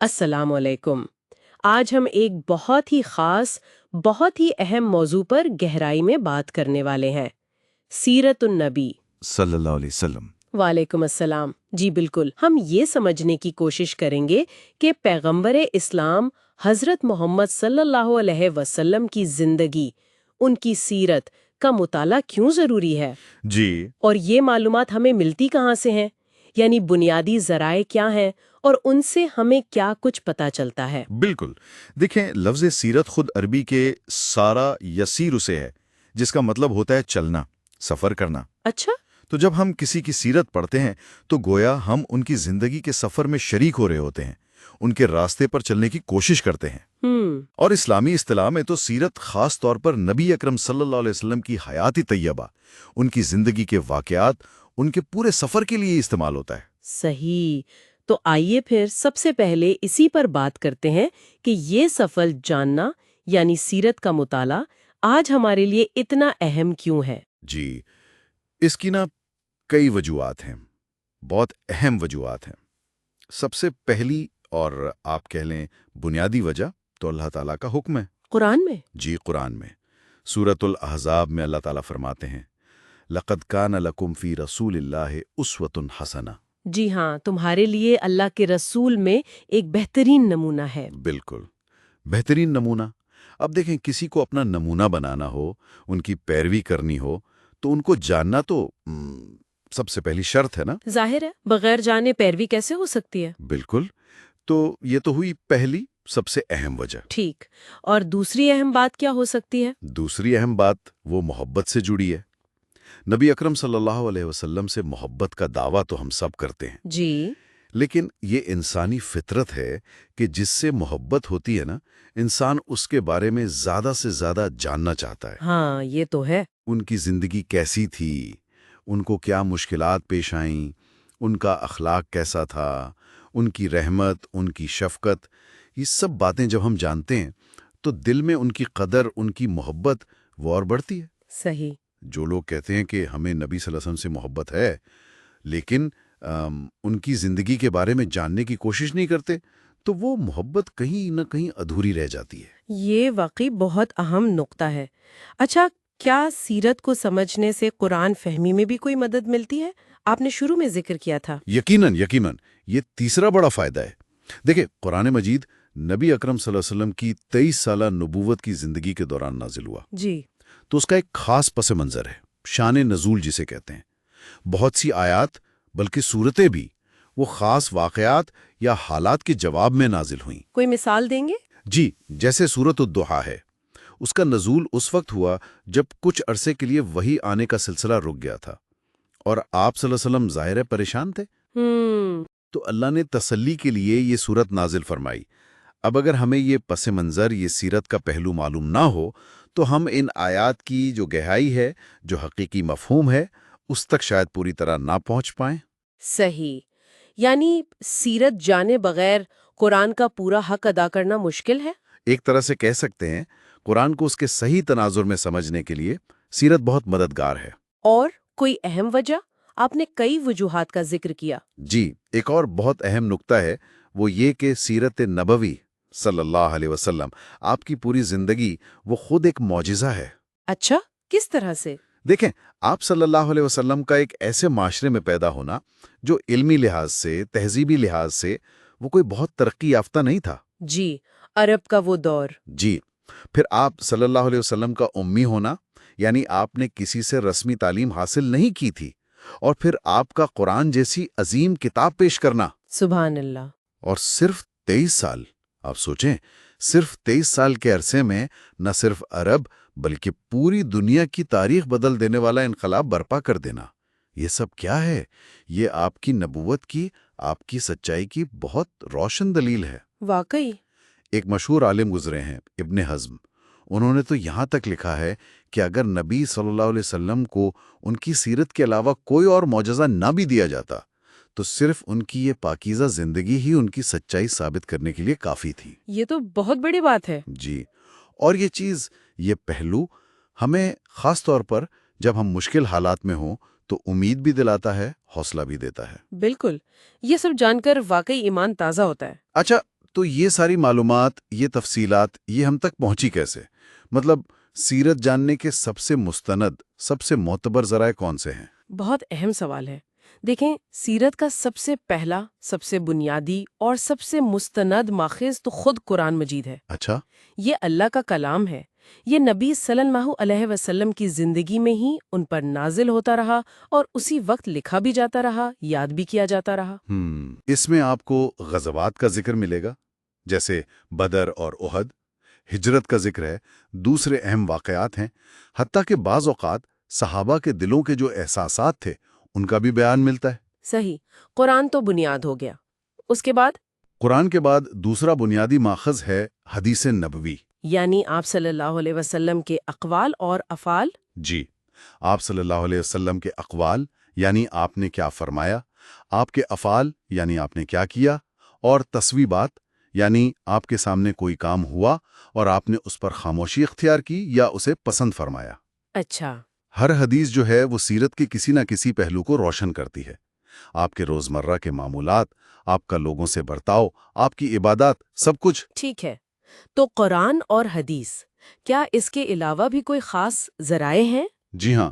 السلام علیکم۔ آج ہم ایک بہت ہی خاص، بہت ہی اہم موضوع پر گہرائی میں بات کرنے والے ہیں، سیرت النبی صلی اللہ علیہ وسلم۔ وعلیکم السلام۔ جی بالکل، ہم یہ سمجھنے کی کوشش کریں گے کہ پیغمبر اسلام حضرت محمد صلی اللہ علیہ وسلم کی زندگی، ان کی سیرت کا مطالعہ کیوں ضروری ہے، جی اور یہ معلومات ہمیں ملتی کہاں سے ہیں، یعنی بنیادی ذرائع کیا ہیں اور ان سے ہمیں کیا کچھ پتہ چلتا ہے۔ بالکل۔ دیکھیں، لفظ سیرت خود عربی کے سارا یسیر سے ہے، جس کا مطلب ہوتا ہے چلنا، سفر کرنا۔ اچھا۔ تو جب ہم کسی کی سیرت پڑھتے ہیں تو گویا ہم ان کی زندگی کے سفر میں شریک ہو رہے ہوتے ہیں، ان کے راستے پر چلنے کی کوشش کرتے ہیں۔ اور اسلامی اصطلاح میں تو سیرت خاص طور پر نبی اکرم صلی اللہ علیہ وسلم کی حیات طیبہ، ان کی زندگی کے واقعات، ان کے پورے سفر کے لیے استعمال ہوتا ہے۔ صحیح۔ تو آئیے پھر سب سے پہلے اسی پر بات کرتے ہیں کہ یہ سفر جاننا، یعنی سیرت کا مطالعہ، آج ہمارے لیے اتنا اہم کیوں ہے؟ جی، اس کی کئی وجوہات ہیں، بہت اہم وجوہات ہیں۔ سب سے پہلی اور آپ کہہ لیں بنیادی وجہ تو اللہ تعالیٰ کا حکم ہے۔ قرآن میں؟ جی، قرآن میں سورۃ الاحزاب میں اللہ تعالیٰ فرماتے ہیں، لَقَدْ كَانَ لَكُمْ فِي رَسُولِ اللَّهِ أُسْوَةٌ حَسَنَةٌ۔ جی ہاں، تمہارے لیے اللہ کے رسول میں ایک بہترین نمونہ ہے۔ بالکل، بہترین نمونہ۔ اب دیکھیں، کسی کو اپنا نمونہ بنانا ہو، ان کی پیروی کرنی ہو، تو ان کو جاننا تو سب سے پہلی شرط ہے نا۔ ظاہر ہے، بغیر جانے پیروی کیسے ہو سکتی ہے؟ بالکل۔ تو یہ تو ہوئی پہلی سب سے اہم وجہ۔ ٹھیک، اور دوسری اہم بات کیا ہو سکتی ہے؟ دوسری اہم بات وہ محبت سے جڑی ہے۔ نبی اکرم صلی اللہ علیہ وسلم سے محبت کا دعویٰ تو ہم سب کرتے ہیں، جی۔ لیکن یہ انسانی فطرت ہے کہ جس سے محبت ہوتی ہے نا، انسان اس کے بارے میں زیادہ سے زیادہ جاننا چاہتا ہے۔ ہاں، یہ تو ہے۔ ان کی زندگی کیسی تھی، ان کو کیا مشکلات پیش آئیں، ان کا اخلاق کیسا تھا، ان کی رحمت، ان کی شفقت، یہ سب باتیں جب ہم جانتے ہیں تو دل میں ان کی قدر، ان کی محبت وہ اور بڑھتی ہے۔ صحیح۔ جو لوگ کہتے ہیں کہ ہمیں نبی صلی اللہ علیہ وسلم سے محبت ہے، لیکن ان کی زندگی کے بارے میں جاننے کی کوشش نہیں کرتے، تو وہ محبت کہیں نہ کہیں ادھوری رہ جاتی ہے۔ یہ واقعی بہت اہم نقطہ ہے۔ اچھا، کیا سیرت کو سمجھنے سے قرآن فہمی میں بھی کوئی مدد ملتی ہے؟ آپ نے شروع میں ذکر کیا تھا۔ یقیناً، یقیناً، یہ تیسرا بڑا فائدہ ہے۔ دیکھیں، قرآن مجید نبی اکرم صلی اللہ علیہ وسلم کی 23 سالہ نبوت کی زندگی کے دوران نازل ہوا، جی۔ تو اس کا ایک خاص پس منظر ہے، شان نزول جسے کہتے ہیں۔ بہت سی آیات، بلکہ صورتیں بھی، وہ خاص واقعات یا حالات کے جواب میں نازل ہوئیں۔ کوئی مثال دیں گے؟ جی، جیسے سورۃ الضحیٰ ہے، اس کا نزول اس وقت ہوا جب کچھ عرصے کے لیے وحی آنے کا سلسلہ رک گیا تھا، اور آپ صلی اللہ علیہ وسلم ظاہر ہے پریشان تھے، تو اللہ نے تسلی کے لیے یہ سورت نازل فرمائی۔ اب اگر ہمیں یہ پس منظر، یہ سیرت کا پہلو معلوم نہ ہو تو ہم ان آیات کی جو گہرائی ہے، جو حقیقی مفہوم ہے، اس تک شاید پوری طرح نہ پہنچ پائیں۔ صحیح۔ یعنی سیرت جانے بغیر قرآن کا پورا حق ادا کرنا مشکل ہے؟ ایک طرح سے کہہ سکتے ہیں، قرآن کو اس کے صحیح تناظر میں سمجھنے کے لیے سیرت بہت مددگار ہے۔ اور کوئی اہم وجہ؟ آپ نے کئی وجوہات کا ذکر کیا۔ جی، ایک اور بہت اہم نقطہ ہے، وہ یہ کہ سیرت نبوی صلی اللہ علیہ وسلم، آپ کی پوری زندگی وہ خود ایک معجزہ ہے۔ اچھا، کس طرح سے؟ دیکھیں، آپ صلی اللہ علیہ وسلم کا ایک ایسے معاشرے میں پیدا ہونا جو علمی لحاظ سے، تہذیبی لحاظ سے وہ کوئی بہت ترقی یافتہ نہیں تھا۔ جی، عرب کا وہ دور۔ جی، پھر آپ صلی اللہ علیہ وسلم کا امی ہونا، یعنی آپ نے کسی سے رسمی تعلیم حاصل نہیں کی تھی، اور پھر آپ کا قرآن جیسی عظیم کتاب پیش کرنا، سبحان اللہ۔ اور صرف 23 سال، آپ سوچیں، صرف 23 سال کے عرصے میں نہ صرف عرب بلکہ پوری دنیا کی تاریخ بدل دینے والا انقلاب برپا کر دینا، یہ سب کیا ہے؟ یہ آپ کی نبوت کی، آپ کی سچائی کی بہت روشن دلیل ہے۔ واقعی۔ ایک مشہور عالم گزرے ہیں، ابن حزم، انہوں نے تو یہاں تک لکھا ہے کہ اگر نبی صلی اللہ علیہ وسلم کو ان کی سیرت کے علاوہ کوئی اور معجزہ نہ بھی دیا جاتا تو صرف ان کی یہ پاکیزہ زندگی ہی ان کی سچائی ثابت کرنے کے لیے کافی تھی۔ یہ تو بہت بڑی بات ہے۔ جی، اور یہ چیز، یہ پہلو ہمیں خاص طور پر جب ہم مشکل حالات میں ہوں تو امید بھی دلاتا ہے، حوصلہ بھی دیتا ہے۔ بالکل، یہ سب جان کر واقعی ایمان تازہ ہوتا ہے۔ اچھا، تو یہ ساری معلومات، یہ تفصیلات، یہ ہم تک پہنچی کیسے؟ مطلب سیرت جاننے کے سب سے مستند، سب سے معتبر ذرائع کون سے ہیں؟ بہت اہم سوال ہے۔ دیکھیں، سیرت کا سب سے پہلا، سب سے بنیادی اور سب سے مستند ماخذ تو خود قرآن مجید ہے۔ اچھا، یہ اللہ کا کلام ہے۔ یہ نبی صلی اللہ علیہ وسلم کی زندگی میں ہی ان پر نازل ہوتا رہا اور اسی وقت لکھا بھی جاتا رہا، یاد بھی کیا جاتا رہا۔ اس میں آپ کو غزوات کا ذکر ملے گا، جیسے بدر اور احد، ہجرت کا ذکر ہے، دوسرے اہم واقعات ہیں، حتیٰ کہ بعض اوقات صحابہ کے دلوں کے جو احساسات تھے ان کا بھی بیان ملتا ہے۔ صحیح، قرآن تو بنیاد ہو گیا۔ اس کے بعد قرآن کے بعد دوسرا بنیادی ماخذ ہے حدیث نبوی، یعنی آپ صلی اللہ علیہ وسلم کے اقوال اور افعال۔ جی، آپ صلی اللہ علیہ وسلم کے اقوال یعنی آپ نے کیا فرمایا، آپ کے افعال یعنی آپ نے کیا کیا، اور تصویبات یعنی آپ کے سامنے کوئی کام ہوا اور آپ نے اس پر خاموشی اختیار کی یا اسے پسند فرمایا۔ اچھا، ہر حدیث جو ہے وہ سیرت کے کسی نہ کسی پہلو کو روشن کرتی ہے۔ آپ کے روزمرہ کے معمولات، آپ کا لوگوں سے برتاؤ، آپ کی عبادات، سب کچھ۔ ٹھیک ہے۔ تو قرآن اور حدیث، کیا اس کے علاوہ بھی کوئی خاص ذرائع ہیں؟ جی ہاں،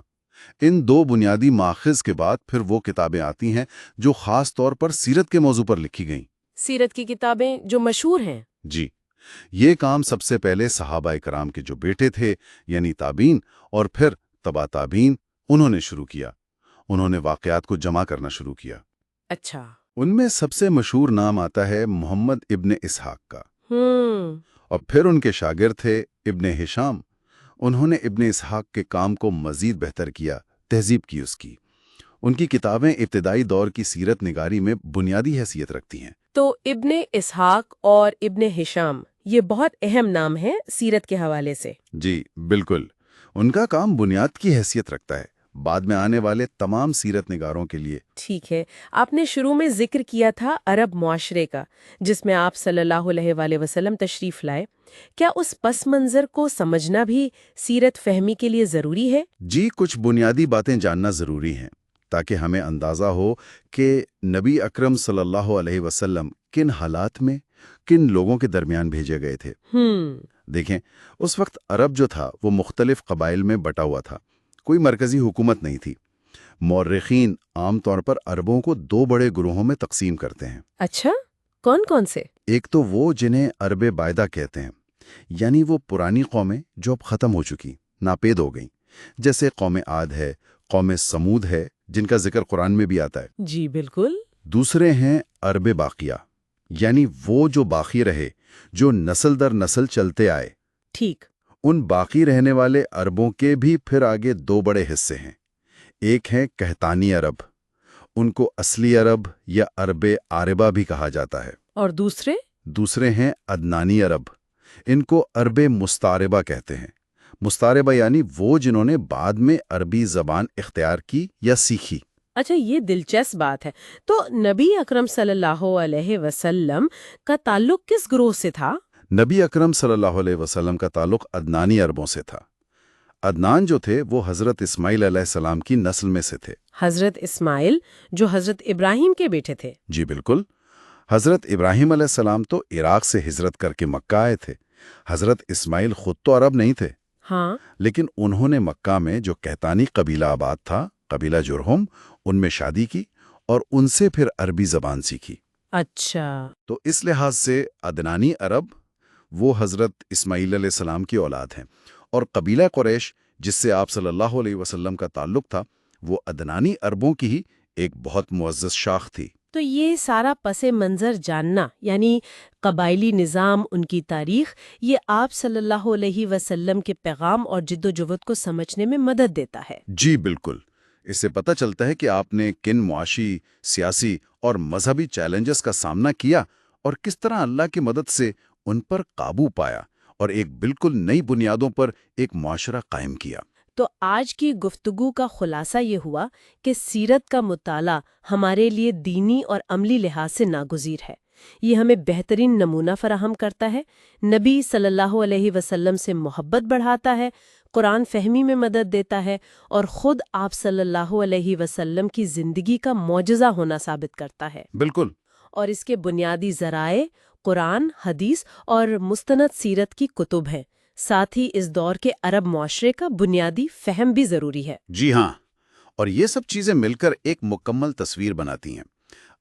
ان دو بنیادی ماخذ کے بعد پھر وہ کتابیں آتی ہیں جو خاص طور پر سیرت کے موضوع پر لکھی گئیں۔ سیرت کی کتابیں جو مشہور ہیں۔ جی، یہ کام سب سے پہلے صحابہ کرام کے جو بیٹے تھے یعنی تابعین اور پھر تبع تابعین، انہوں نے شروع کیا۔ انہوں نے واقعات کو جمع کرنا شروع کیا۔ اچھا۔ ان میں سب سے مشہور نام آتا ہے محمد ابن اسحاق کا، ہوں، اور پھر ان کے شاگرد تھے ابن ہشام۔ انہوں نے ابن اسحاق کے کام کو مزید بہتر کیا، تہذیب کی اس کی۔ ان کی کتابیں ابتدائی دور کی سیرت نگاری میں بنیادی حیثیت رکھتی ہیں۔ تو ابن اسحاق اور ابن ہشام یہ بہت اہم نام ہیں سیرت کے حوالے سے۔ جی بالکل، ان کا کام بنیاد کی حیثیت رکھتا ہے بعد میں آنے والے تمام سیرت نگاروں کے لیے۔ ٹھیک ہے، آپ نے شروع میں ذکر کیا تھا عرب معاشرے کا، جس میں آپ صلی اللہ علیہ وآلہ وسلم تشریف لائے۔ کیا اس پس منظر کو سمجھنا بھی سیرت فہمی کے لیے ضروری ہے؟ جی، کچھ بنیادی باتیں جاننا ضروری ہیں تاکہ ہمیں اندازہ ہو کہ نبی اکرم صلی اللہ علیہ وسلم کن حالات میں، کن لوگوں کے درمیان بھیجے گئے تھے۔ دیکھیں، اس وقت عرب جو تھا وہ مختلف قبائل میں بٹا ہوا تھا، کوئی مرکزی حکومت نہیں تھی۔ مورخین عام طور پر عربوں کو دو بڑے گروہوں میں تقسیم کرتے ہیں۔ اچھا، کون کون سے؟ ایک تو وہ جنہیں عرب باعدہ کہتے ہیں، یعنی وہ پرانی قومیں جو اب ختم ہو چکی، ناپید ہو گئیں، جیسے قوم عاد ہے، قوم سمود ہے، جن کا ذکر قرآن میں بھی آتا ہے۔ جی بالکل۔ دوسرے ہیں عرب باقیہ، یعنی وہ جو باقی رہے، جو نسل در نسل چلتے آئے۔ ٹھیک۔ ان باقی رہنے والے عربوں کے بھی پھر آگے دو بڑے حصے ہیں۔ ایک ہیں کہتانی عرب، ان کو اصلی عرب یا عرب عاربہ بھی کہا جاتا ہے۔ اور دوسرے ہیں عدنانی عرب، ان کو عرب مستعربہ کہتے ہیں۔ مستعربہ یعنی وہ جنہوں نے بعد میں عربی زبان اختیار کی یا سیکھی۔ اچھا، یہ دلچسپ بات ہے۔ تو نبی اکرم صلی اللہ علیہ وسلم کا تعلق کس گروہ سے تھا؟ نبی اکرم صلی اللہ علیہ وسلم کا تعلق عدنانی عربوں سے تھا۔ عدنان جو تھے وہ حضرت اسماعیل علیہ السلام کی نسل میں سے تھے۔ حضرت اسماعیل جو حضرت ابراہیم کے بیٹے تھے؟ جی بالکل۔ حضرت ابراہیم علیہ السلام تو عراق سے ہجرت کر کے مکہ آئے تھے۔ حضرت اسماعیل خود تو عرب نہیں تھے، ہاں، لیکن انہوں نے مکہ میں جو کہتانی قبیلہ آباد تھا، قبیلہ جرہم، ان میں شادی کی اور ان سے پھر عربی زبان سیکھی۔ اچھا۔ تو اس لحاظ سے عدنانی عرب وہ حضرت اسماعیل علیہ السلام کی اولاد ہیں، اور قبیلہ قریش جس سے آپ صلی اللہ علیہ وسلم کا تعلق تھا وہ عدنانی عربوں کی ہی ایک بہت معزز شاخ تھی۔ تو یہ سارا پس منظر جاننا، یعنی قبائلی نظام، ان کی تاریخ، یہ آپ صلی اللہ علیہ وسلم کے پیغام اور جد و جہد کو سمجھنے میں مدد دیتا ہے۔ جی بالکل، اس سے پتہ چلتا ہے کہ آپ نے کن معاشی، سیاسی اور مذہبی چیلنجز کا سامنا کیا اور کس طرح اللہ کی مدد سے ان پر قابو پایا اور ایک بالکل نئی بنیادوں پر ایک معاشرہ قائم کیا۔ تو آج کی گفتگو کا خلاصہ یہ ہوا کہ سیرت کا مطالعہ ہمارے لیے دینی اور عملی لحاظ سے ناگزیر ہے۔ یہ ہمیں بہترین نمونہ فراہم کرتا ہے، نبی صلی اللہ علیہ وسلم سے محبت بڑھاتا ہے، قرآن فہمی میں مدد دیتا ہے، اور خود آپ صلی اللہ علیہ وسلم کی زندگی کا معجزہ ہونا ثابت کرتا ہے۔ بالکل۔ اور اس کے بنیادی ذرائع قرآن، حدیث اور مستند سیرت کی کتب ہیں۔ ساتھ ہی اس دور کے عرب معاشرے کا بنیادی فہم بھی ضروری ہے۔ جی ہاں، اور یہ سب چیزیں مل کر ایک مکمل تصویر بناتی ہیں۔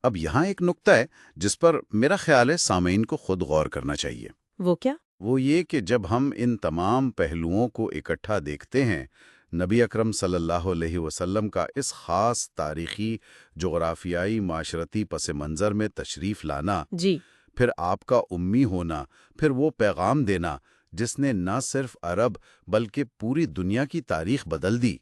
اب یہاں ایک نقطہ ہے جس پر میرا خیال ہے سامعین کو خود غور کرنا چاہیے۔ وہ کیا؟ وہ یہ کہ جب ہم ان تمام پہلوؤں کو اکٹھا دیکھتے ہیں، نبی اکرم صلی اللہ علیہ وسلم کا اس خاص تاریخی، جغرافیائی، معاشرتی پس منظر میں تشریف لانا، جی، پھر آپ کا امی ہونا، پھر وہ پیغام دینا جس نے نہ صرف عرب بلکہ پوری دنیا کی تاریخ بدل دی،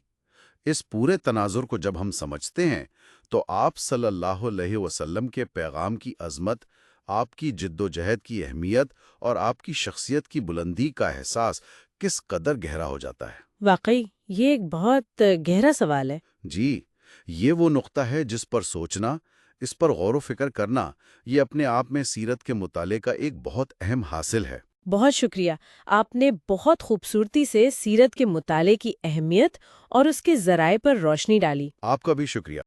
اس پورے تناظر کو جب ہم سمجھتے ہیں تو آپ صلی اللہ علیہ وسلم کے پیغام کی عظمت، آپ کی جد و جہد کی اہمیت اور آپ کی شخصیت کی بلندی کا احساس کس قدر گہرا ہو جاتا ہے۔ واقعی یہ ایک بہت گہرا سوال ہے۔ جی، یہ وہ نقطہ ہے جس پر سوچنا، اس پر غور و فکر کرنا، یہ اپنے آپ میں سیرت کے مطالعے کا ایک بہت اہم حاصل ہے۔ بہت شکریہ، آپ نے بہت خوبصورتی سے سیرت کے مطالعے کی اہمیت اور اس کے ذرائع پر روشنی ڈالی۔ آپ کا بھی شکریہ۔